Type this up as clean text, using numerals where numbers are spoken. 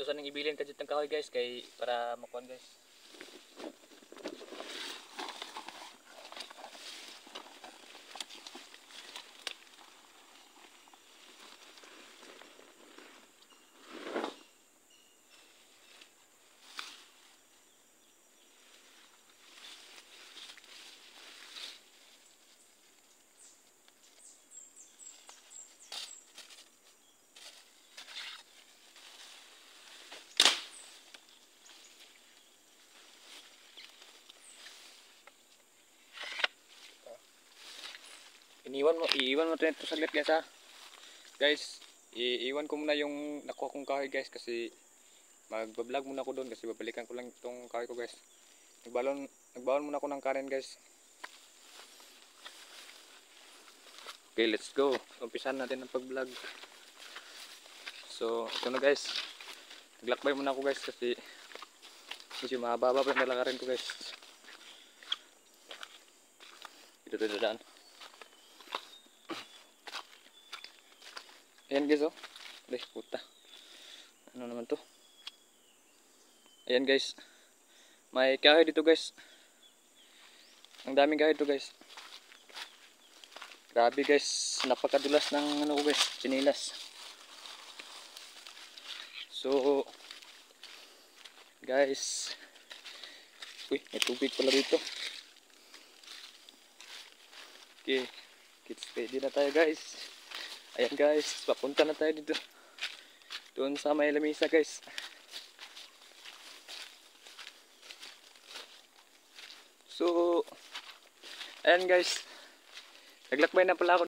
sa nang ibilin kadjut ng kahoy guys kay para makuan guys. Iiwan mo ito saglit guys ha. Guys, iiwan ko muna yung nakuha kong kahoy guys kasi magbablog muna ako doon kasi babalikan ko lang itong kahoy ko guys. Nagbalon muna ako ng kanin guys. Okay, let's go. Umpisan natin ang pag-vlog. So, ito na guys. Naglakbay muna ako guys kasi medyo mahaba pa yung lalakarin ko guys. Ito daan. Ayan guys oh. Ay puta. Ano naman to? Ayan guys. May kahoy dito guys. Ang daming kahoy dito guys. Grabe guys. Napakadulas ng ano ko guys. Chinilas. So guys. Uy, may tubig pala dito. Okay. Kids ready na tayo guys. Ayan guys, papunta na tayo dito. Doon sa may lamisa guys. So, ayan guys. Naglakbay na pala ako.